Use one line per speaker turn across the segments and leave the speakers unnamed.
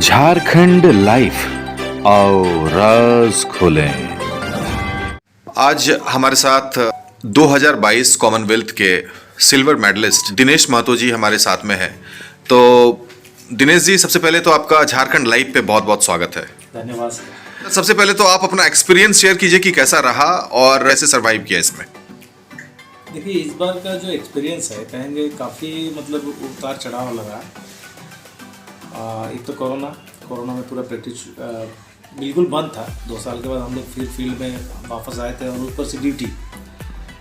Jharkhand life आओ राज खोलें।
आज हमारे साथ 2022 कॉमनवेल्थ के सिल्वर मेडलिस्ट दिनेश महतो जी हमारे साथ में है। तो दिनेश जी, सबसे पहले तो आपका झारखंड लाइव पे बहुत बहुत स्वागत है।
धन्यवाद सर।
सबसे पहले तो आप अपना एक्सपीरियंस शेयर कीजिए कि कैसा रहा और कैसे सरवाइव किया इसमें।
देखिए, इस बार का जो एक्सपीरियंस है कहेंगे काफ़ी मतलब उतार चढ़ाव लगा। एक तो कोरोना में पूरा प्रैक्टिस बिल्कुल बंद था। 2 साल के बाद हम लोग फिर फील्ड में वापस आए थे और ऊपर से ड्यूटी,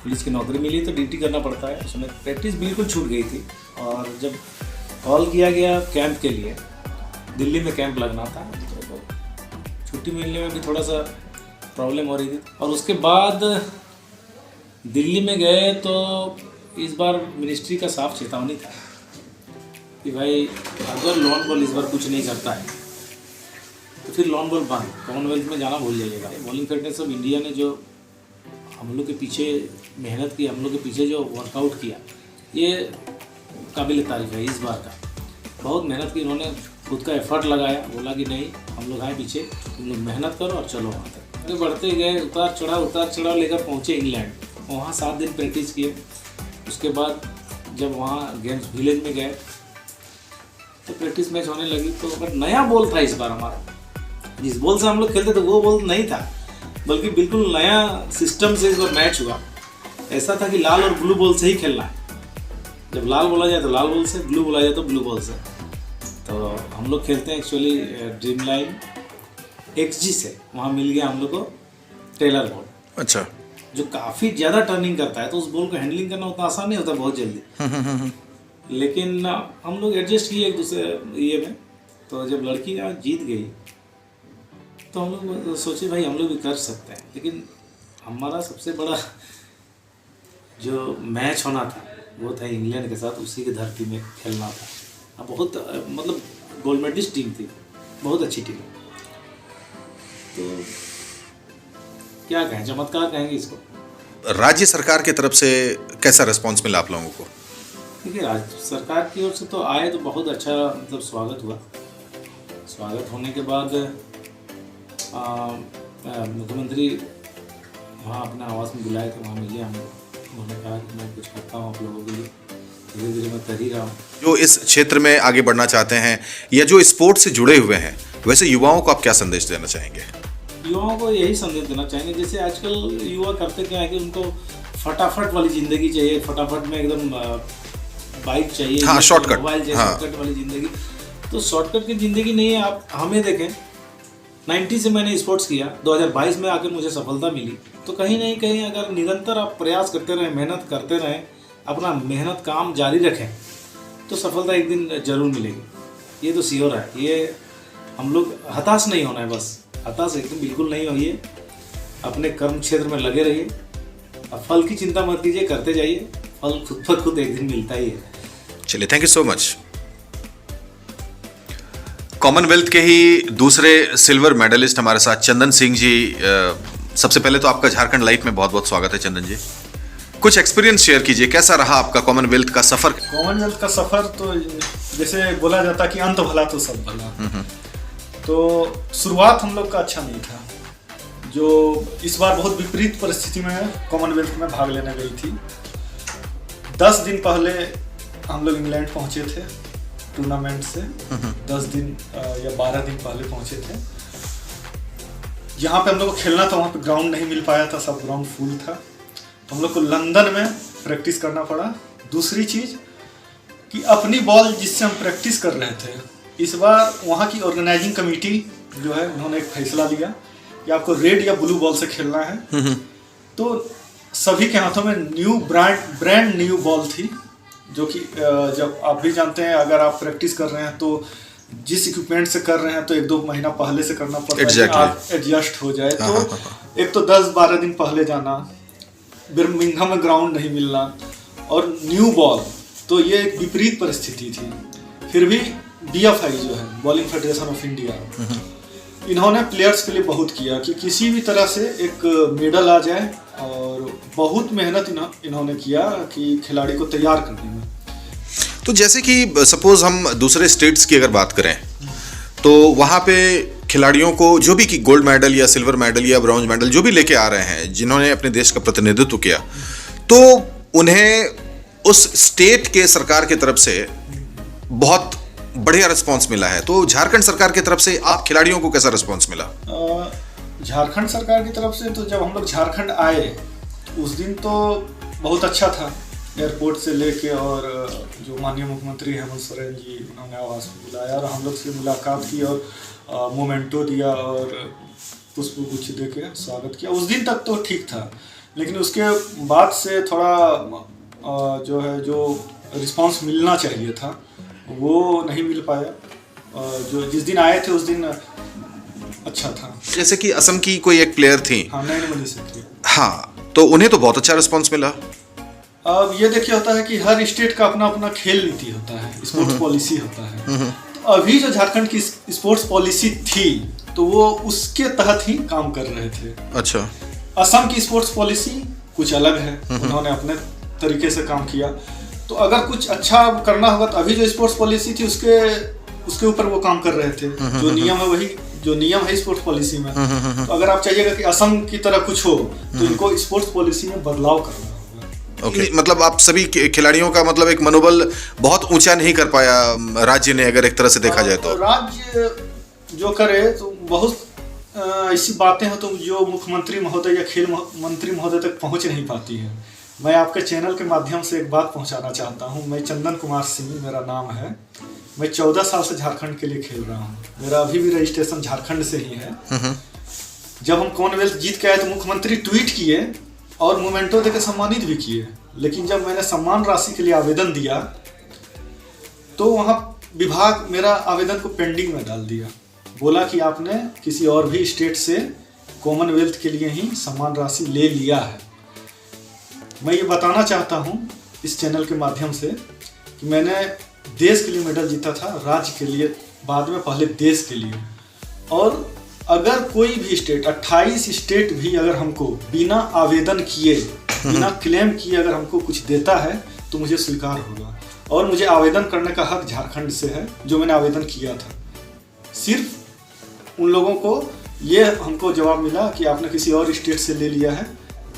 पुलिस की नौकरी मिली तो ड्यूटी करना पड़ता है। उसमें प्रैक्टिस बिल्कुल छूट गई थी। और जब कॉल किया गया कैंप के लिए, दिल्ली में कैंप लगना था, तो छुट्टी मिलने में भी थोड़ा सा प्रॉब्लम हो रही थी। और उसके बाद दिल्ली में गए तो इस बार मिनिस्ट्री का साफ चेतावनी था कि भाई अगर लॉन बॉल इस बार कुछ नहीं करता है तो फिर लॉन बॉल बंद, कॉमनवेल्थ में जाना भूल जाइएगा। बॉलिंग फिटनेस ऑफ इंडिया ने जो हम लोग के पीछे मेहनत की, हम लोग के पीछे जो वर्कआउट किया, ये काबिल तारीफ है। इस बार का बहुत मेहनत की, इन्होंने खुद का एफर्ट लगाया, बोला कि नहीं हम लोग आए पीछे, तुम लोग मेहनत करो और चलो वहाँ तक। आगे बढ़ते गए, उतार चढ़ाव लेकर पहुँचे इंग्लैंड। वहाँ 7 दिन प्रैक्टिस किए। उसके बाद जब वहाँ गेम्स विलेज में गए तो प्रैक्टिस मैच होने लगी। तो बट नया बॉल था इस बार हमारा। जिस बॉल से हम लोग खेलते थे वो बॉल नहीं था, बल्कि बिल्कुल नया सिस्टम से इस बार मैच हुआ। ऐसा था कि लाल और ब्लू बॉल से ही खेलना है। जब लाल बोला जाए तो लाल बॉल से, ब्लू बोला जाए तो ब्लू बॉल से। तो हम लोग खेलते हैं एक्चुअली ड्रीम लाइन XG से। वहाँ मिल गया हम लोग को टेलर बॉल।
अच्छा।
जो काफ़ी ज़्यादा टर्निंग करता है, तो उस बॉल को हैंडलिंग करना उतना आसान नहीं होता बहुत जल्दी। लेकिन हम लोग एडजस्ट किए एक दूसरे ये में। तो जब लड़की जीत गई तो हम लोग सोचे भाई हम लोग भी कर सकते हैं। लेकिन हमारा सबसे बड़ा जो मैच होना था वो था इंग्लैंड के साथ, उसी की धरती में खेलना था। बहुत मतलब गोल्ड मेडलिस्ट टीम थी, बहुत अच्छी टीम। तो क्या कहें, चमत्कार कहेंगे इसको।
राज्य सरकार की तरफ से कैसा रिस्पॉन्स मिला आप लोगों को?
देखिए, राज्य सरकार की ओर से तो आए तो बहुत अच्छा मतलब स्वागत हुआ। स्वागत होने के बाद मुख्यमंत्री वहाँ अपने आवास में बुलाए थे, वहाँ मिले हम लोग। उन्होंने कहा कि मैं कुछ करता हूँ आप लोगों के लिए, धीरे धीरे मैं कर ही रहा हूँ।
जो इस क्षेत्र में आगे बढ़ना चाहते हैं या जो स्पोर्ट्स से जुड़े हुए हैं, वैसे युवाओं को आप क्या संदेश देना चाहेंगे?
युवाओं को यही संदेश देना चाहेंगे, जैसे आजकल युवा करते क्या है कि उनको फटाफट वाली ज़िंदगी चाहिए, फटाफट में एकदम बाइक चाहिए,
हाँ, शॉर्टकट,
मोबाइल चाहिए,
हाँ।
शॉर्टकट वाली ज़िंदगी। तो शॉर्टकट की ज़िंदगी नहीं है। आप हमें देखें, 90 से मैंने स्पोर्ट्स किया, 2022 में आकर मुझे सफलता मिली। तो कहीं नहीं कहीं अगर निरंतर आप प्रयास करते रहें, मेहनत करते रहें, अपना मेहनत काम जारी रखें, तो सफलता एक दिन जरूर मिलेगी। ये तो श्योर है। ये हम लोग हताश नहीं होना है, बस हताश एकदम बिल्कुल नहीं होइए। अपने कर्म क्षेत्र में लगे रहिए। अब फल की चिंता मत कीजिए, करते जाइए, फल खुद पर खुद एक दिन मिलता ही है।
चलिए, thank you so much. Commonwealth के ही दूसरे सिल्वर मेडलिस्ट हमारे साथ चंदन सिंह जी। सबसे पहले तो आपका झारखंड लाइफ में बहुत बहुत स्वागत है चंदन जी। कुछ एक्सपीरियंस शेयर कीजिए, कैसा रहा आपका कॉमनवेल्थ का सफर?
कॉमनवेल्थ का सफर तो जैसे बोला जाता कि अंत भला तो सब भला। तो शुरुआत हम लोग का अच्छा नहीं था। जो इस बार बहुत विपरीत परिस्थिति में कॉमनवेल्थ में भाग लेने गई थी। 10 दिन पहले हम लोग इंग्लैंड पहुंचे थे टूर्नामेंट से। 10 दिन या 12 दिन पहले पहुंचे थे। यहाँ पे हम लोग को खेलना था, वहाँ पे ग्राउंड नहीं मिल पाया था, सब ग्राउंड फुल था। तो हम लोग को लंदन में प्रैक्टिस करना पड़ा। दूसरी चीज़ कि अपनी बॉल जिससे हम प्रैक्टिस कर रहे थे, इस बार वहाँ की ऑर्गेनाइजिंग कमेटी जो है, उन्होंने एक फैसला लिया कि आपको रेड या ब्लू बॉल से खेलना है। तो सभी के हाथों में ब्रांड न्यू बॉल थी, जो कि जब आप भी जानते हैं, अगर आप प्रैक्टिस कर रहे हैं तो जिस इक्विपमेंट से कर रहे हैं तो 1-2 महीना पहले से करना पड़ता है कि आप एडजस्ट हो जाए। तो एक तो 10-12 दिन पहले जाना, बर्मिंघम में ग्राउंड नहीं मिलना और न्यू बॉल, तो ये एक विपरीत परिस्थिति थी। फिर भी BFI जो है, बॉलिंग फेडरेशन ऑफ इंडिया, इन्होंने प्लेयर्स के लिए बहुत किया कि किसी भी तरह से एक मेडल आ जाए। और बहुत मेहनत इन्होंने किया कि खिलाड़ी को तैयार करने में।
तो जैसे कि सपोज हम दूसरे स्टेट्स की अगर बात करें तो वहाँ पे खिलाड़ियों को जो भी कि गोल्ड मेडल या सिल्वर मेडल या ब्रॉन्ज मेडल जो भी लेके आ रहे हैं, जिन्होंने अपने देश का प्रतिनिधित्व किया, तो उन्हें उस स्टेट के सरकार की तरफ से बहुत बढ़िया रिस्पांस मिला है। तो झारखंड सरकार की तरफ से आप खिलाड़ियों को कैसा रिस्पांस मिला?
झारखंड सरकार की तरफ से तो जब हम लोग झारखंड आए तो उस दिन तो बहुत अच्छा था। एयरपोर्ट से लेके और जो माननीय मुख्यमंत्री हेमंत सोरेन जी, उन्होंने आवास में बुलाया और हम लोग से मुलाकात की और मोमेंटो दिया और पुष्प गुच्छ दे के स्वागत किया। उस दिन तक तो ठीक था, लेकिन उसके बाद से थोड़ा जो रिस्पांस मिलना चाहिए था वो नहीं मिल पाया। जो जिस दिन आए थे उस दिन अच्छा था।
जैसे कि असम की कोई एक प्लेयर थी,
हाँ, नैनमणि से।
हाँ, तो उन्हें तो बहुत अच्छा रिस्पांस मिला।
अब ये देखिए, होता है कि हर स्टेट का अपना अपना खेल नीति होता है, स्पोर्ट्स पॉलिसी होता है। तो अभी जो झारखंड की स्पोर्ट्स पॉलिसी थी तो वो उसके तहत ही काम कर रहे थे।
अच्छा।
असम की स्पोर्ट्स पॉलिसी कुछ अलग है, उन्होंने अपने तरीके से काम किया। तो अगर कुछ अच्छा करना होगा तो अभी जो स्पोर्ट्स पॉलिसी थी उसके ऊपर वो काम कर रहे थे। जो नियम है वही जो नियम है स्पोर्ट्स पॉलिसी में। तो अगर आप चाहिएगा कि असम की तरह कुछ हो तो इनको स्पोर्ट्स पॉलिसी में बदलाव करना होगा।
ओके, मतलब आप सभी खिलाड़ियों का मतलब एक मनोबल बहुत ऊंचा नहीं कर पाया राज्य ने, अगर एक तरह से देखा जाए तो।
राज्य जो करे तो बहुत ऐसी बातें हैं तो जो मुख्यमंत्री महोदय या खेल मंत्री महोदय तक पहुंच नहीं पाती है। मैं आपके चैनल के माध्यम से एक बात पहुंचाना चाहता हूं। मैं चंदन कुमार सिंह मेरा नाम है। मैं 14 साल से झारखंड के लिए खेल रहा हूं। मेरा अभी भी रजिस्ट्रेशन झारखंड से ही है। जब हम कॉमनवेल्थ जीत के आए तो मुख्यमंत्री ट्वीट किए और मोमेंटो देकर सम्मानित भी किए, लेकिन जब मैंने सम्मान राशि के लिए आवेदन दिया तो वहाँ विभाग मेरा आवेदन को पेंडिंग में डाल दिया। बोला कि आपने किसी और भी स्टेट से कॉमनवेल्थ के लिए ही सम्मान राशि ले लिया है। मैं ये बताना चाहता हूँ इस चैनल के माध्यम से कि मैंने देश के लिए मेडल जीता था, राज्य के लिए बाद में, पहले देश के लिए। और अगर कोई भी स्टेट, 28 स्टेट भी अगर हमको बिना आवेदन किए, बिना क्लेम किए अगर हमको कुछ देता है तो मुझे स्वीकार होगा। और मुझे आवेदन करने का हक झारखंड से है, जो मैंने आवेदन किया था। सिर्फ उन लोगों को ये हमको जवाब मिला कि आपने किसी और स्टेट से ले लिया है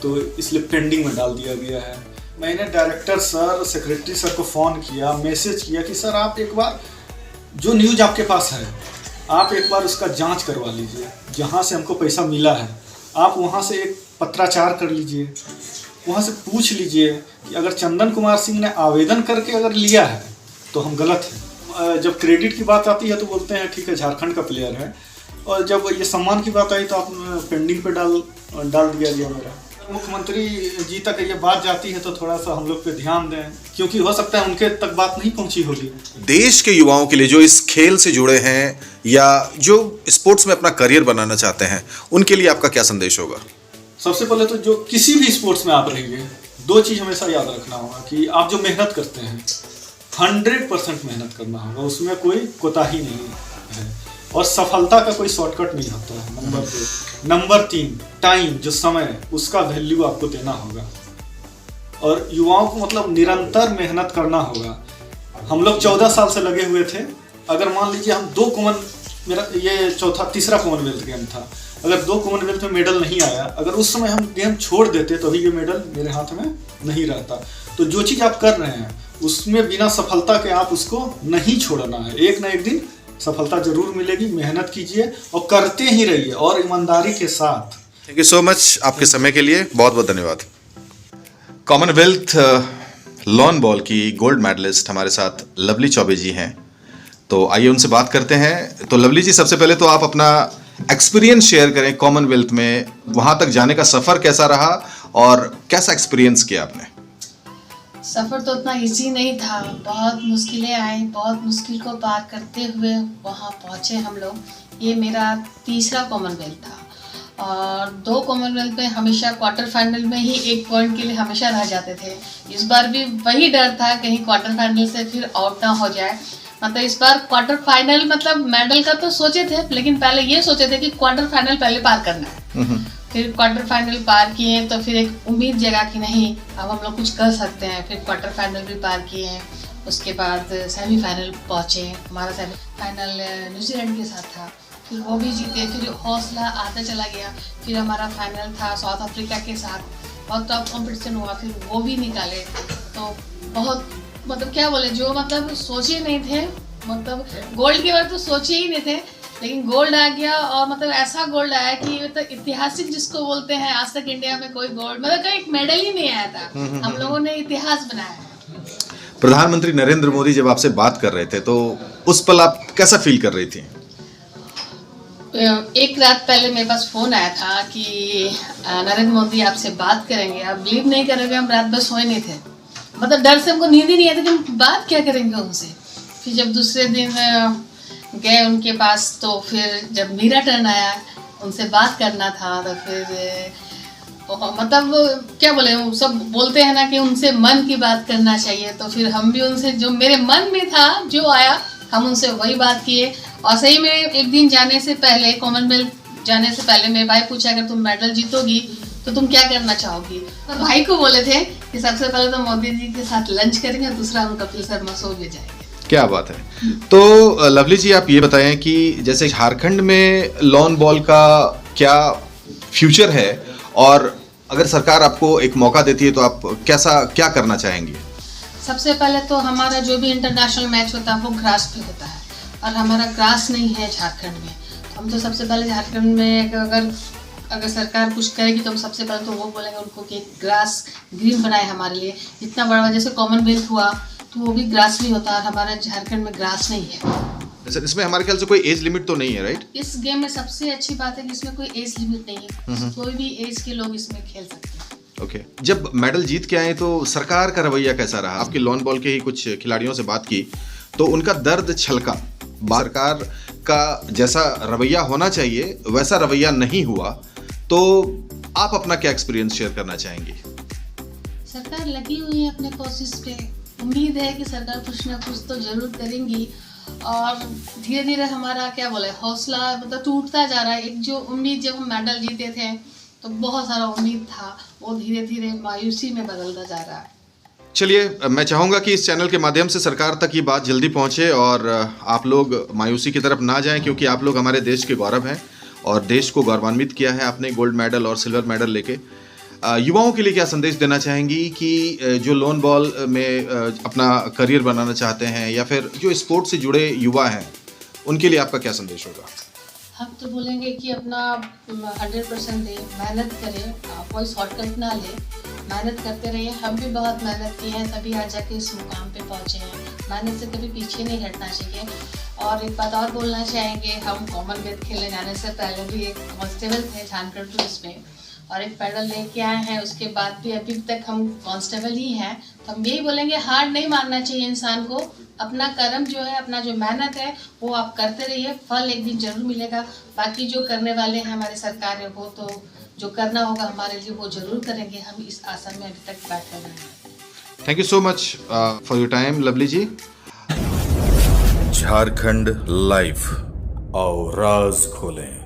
तो इसलिए पेंडिंग में डाल दिया गया है। मैंने डायरेक्टर सर, सेक्रेटरी सर को फ़ोन किया, मैसेज किया कि सर आप एक बार जो न्यूज़ आपके पास है आप एक बार उसका जांच करवा लीजिए। जहाँ से हमको पैसा मिला है आप वहाँ से एक पत्राचार कर लीजिए, वहाँ से पूछ लीजिए कि अगर चंदन कुमार सिंह ने आवेदन करके अगर लिया है तो हम गलत हैं। जब क्रेडिट की बात आती है तो बोलते हैं ठीक है झारखंड का प्लेयर है, और जब ये सम्मान की बात आई तो आप पेंडिंग पे डाल दिया गया मेरा। मुख्यमंत्री जी तक ये बात जाती है तो थोड़ा सा हम लोग पे ध्यान दें, क्योंकि हो सकता है उनके तक बात नहीं पहुंची होगी।
देश के युवाओं के लिए जो इस खेल से जुड़े हैं या जो स्पोर्ट्स में अपना करियर बनाना चाहते हैं, उनके लिए आपका क्या संदेश होगा?
सबसे पहले तो जो किसी भी स्पोर्ट्स में आप रहेंगे, 2 चीज़ हमेशा याद रखना होगा कि आप जो मेहनत करते हैं 100% मेहनत करना होगा, उसमें कोई कोताही नहीं है। और सफलता का कोई शॉर्टकट नहीं होता है। नंबर 2। नंबर 3, टाइम, जो समय, उसका वैल्यू आपको देना होगा। और युवाओं को मतलब निरंतर मेहनत करना होगा। हम लोग 14 साल से लगे हुए थे। अगर मान लीजिए हम मेरा ये तीसरा कॉमनवेल्थ गेम था, अगर 2 कॉमनवेल्थ में मेडल नहीं आया, अगर उस समय हम गेम छोड़ देते तो अभी ये मेडल मेरे हाथ में नहीं रहता। तो जो चीज़ आप कर रहे हैं उसमें बिना सफलता के आप उसको नहीं छोड़ना है। एक ना एक दिन सफलता जरूर मिलेगी। मेहनत कीजिए और करते ही रहिए और ईमानदारी के साथ।
थैंक यू सो मच आपके समय के लिए, बहुत बहुत धन्यवाद। कॉमनवेल्थ लॉन बॉल की गोल्ड मेडलिस्ट हमारे साथ लवली चौबे जी हैं, तो आइए उनसे बात करते हैं। तो लवली जी, सबसे पहले तो आप अपना एक्सपीरियंस शेयर करें कॉमनवेल्थ में, वहाँ तक जाने का सफ़र कैसा रहा और कैसा एक्सपीरियंस किया आपने?
सफ़र तो उतना इजी नहीं था, बहुत मुश्किलें आई, बहुत मुश्किल को पार करते हुए वहाँ पहुँचे हम लोग। ये मेरा तीसरा कॉमनवेल्थ था और 2 कॉमनवेल्थ में हमेशा क्वार्टर फाइनल में ही 1 पॉइंट के लिए हमेशा रह जाते थे। इस बार भी वही डर था कहीं क्वार्टर फाइनल से फिर आउट ना हो जाए। मतलब इस बार क्वार्टर फाइनल, मतलब मेडल का तो सोचे थे, लेकिन पहले ये सोचे थे कि क्वार्टर फाइनल पहले पार करना है। फिर क्वार्टर फाइनल पार किए तो फिर एक उम्मीद जगा कि नहीं अब हम लोग कुछ कर सकते हैं। फिर क्वार्टर फाइनल भी पार किए हैं उसके बाद सेमीफाइनल पहुँचे। हमारा सेमीफाइनल न्यूजीलैंड के साथ था, फिर वो भी जीते, फिर हौसला आता चला गया। फिर हमारा फाइनल था साउथ अफ्रीका के साथ, बहुत टफ कॉम्पिटिशन हुआ, फिर वो भी निकाले। तो बहुत मतलब क्या बोले, जो मतलब सोचे नहीं थे, मतलब गोल्ड के बारे तो सोचे ही नहीं थे, लेकिन गोल्ड आ गया। और मतलब ऐसा गोल्ड आया कि मतलब ऐतिहासिक जिसको बोलते हैं, आज तक इंडिया में कोई गोल्ड मतलब कोई मेडल ही नहीं आया था। हम लोगों ने इतिहास बनाया है।
प्रधानमंत्री नरेंद्र मोदी जब आपसे बात कर रहे थे तो उस पल आप कैसा फील कर रही थी?
एक रात पहले मेरे पास फ़ोन आया था कि नरेंद्र मोदी आपसे बात करेंगे। आप बिलीव नहीं करोगे, हम रात भर सोए नहीं थे, मतलब डर से हमको नींद ही नहीं आई थी कि हम बात क्या करेंगे उनसे। फिर जब दूसरे दिन गए उनके पास, तो फिर जब मेरा टर्न आया उनसे बात करना था, तो फिर मतलब क्या बोले, सब बोलते हैं ना कि उनसे मन की बात करना चाहिए। तो फिर हम भी उनसे जो मेरे मन में था जो आया, हम उनसे वही बात किए। और सही में एक दिन जाने से पहले, कॉमनवेल्थ जाने से पहले मेरे भाई पूछा अगर तुम मेडल जीतोगी तो तुम क्या करना चाहोगी। और भाई को बोले थे कि सबसे पहले तो मोदी जी के साथ लंच करेंगे, दूसरा हम कपिल शर्मा शो ले जाएंगे।
क्या बात है। तो लवली जी, आप ये बताएं कि जैसे झारखंड में लॉन बॉल का क्या फ्यूचर है, और अगर सरकार आपको एक मौका देती है तो आप क्या करना चाहेंगी?
सबसे पहले तो हमारा जो भी इंटरनेशनल मैच होता है वो ग्रास पे होता है, और हमारा ग्रास नहीं है झारखंड में। हम तो सबसे पहले झारखंड में अगर सरकार कुछ करेगी तो हम सबसे पहले तो वो बोलेंगे उनको कि ग्रास ग्रीन बनाए हमारे लिए। इतना बड़ा जैसे कॉमनवेल्थ हुआ तो वो भी ग्रास नहीं होता, और हमारे झारखंड में ग्रास नहीं है।
इसमें हमारे ख्याल से कोई एज लिमिट तो नहीं है, राइट?
इस गेम में सबसे अच्छी बात है कि इसमें कोई एज लिमिट नहीं है, कोई भी एज के लोग इसमें खेल सकते हैं।
ओके। जब मेडल जीत के आए तो सरकार का रवैया कैसा रहा? आपके लॉन बॉल के ही कुछ खिलाड़ियों से बात की तो उनका दर्द छलका। सरकार का जैसा रवैया होना चाहिए वैसा रवैया नहीं हुआ, तो आप अपना क्या एक्सपीरियंस शेयर करना चाहेंगी?
सरकार लगी हुई है अपने कोशिश पे, उम्मीद है कि सरकार कुछ ना कुछ तो जरूर करेंगी। और धीरे धीरे हमारा क्या बोले हौसला मतलब टूटता जा रहा है। एक जो उम्मीद, जब हम मेडल जीते थे तो बहुत सारा उम्मीद था, वो धीरे धीरे मायूसी में बदलता जा रहा है।
चलिए, मैं चाहूँगा कि इस चैनल के माध्यम से सरकार तक ये बात जल्दी पहुँचे और आप लोग मायूसी की तरफ ना जाएं, क्योंकि आप लोग हमारे देश के गौरव हैं और देश को गौरवान्वित किया है आपने गोल्ड मेडल और सिल्वर मेडल लेके। युवाओं के लिए क्या संदेश देना चाहेंगी कि जो लॉन बॉल में अपना करियर बनाना चाहते हैं, या फिर जो स्पोर्ट से जुड़े युवा हैं, उनके लिए आपका क्या संदेश होगा?
हम तो बोलेंगे कि अपना 100% दें, मेहनत करें, कोई शॉर्टकट ना ले, मेहनत करते रहिए। हम भी बहुत मेहनत की है, तभी आज जाके इस मुकाम पे पहुँचे हैं। मेहनत से कभी पीछे नहीं हटना चाहिए। और एक बात और बोलना चाहेंगे, हम कॉमनवेल्थ खेलने जाने से पहले भी एक कांस्टेबल थे झारखंड पुलिस में, और एक मेडल लेके आए हैं। उसके बाद भी अभी तक हम कांस्टेबल ही हैं। तो हम यही बोलेंगे, हार नहीं मानना चाहिए इंसान को। अपना कर्म जो है, अपना जो मेहनत है वो आप करते रहिए, फल एक दिन जरूर मिलेगा। बाकी जो करने वाले हैं हमारी सरकार है, वो तो जो करना होगा हमारे लिए वो जरूर करेंगे। हम इस आशा में अभी तक बैठे हुए हैं।
Thank you so much for your time lovely ji.
Jharkhand live, आओ राज खोलें।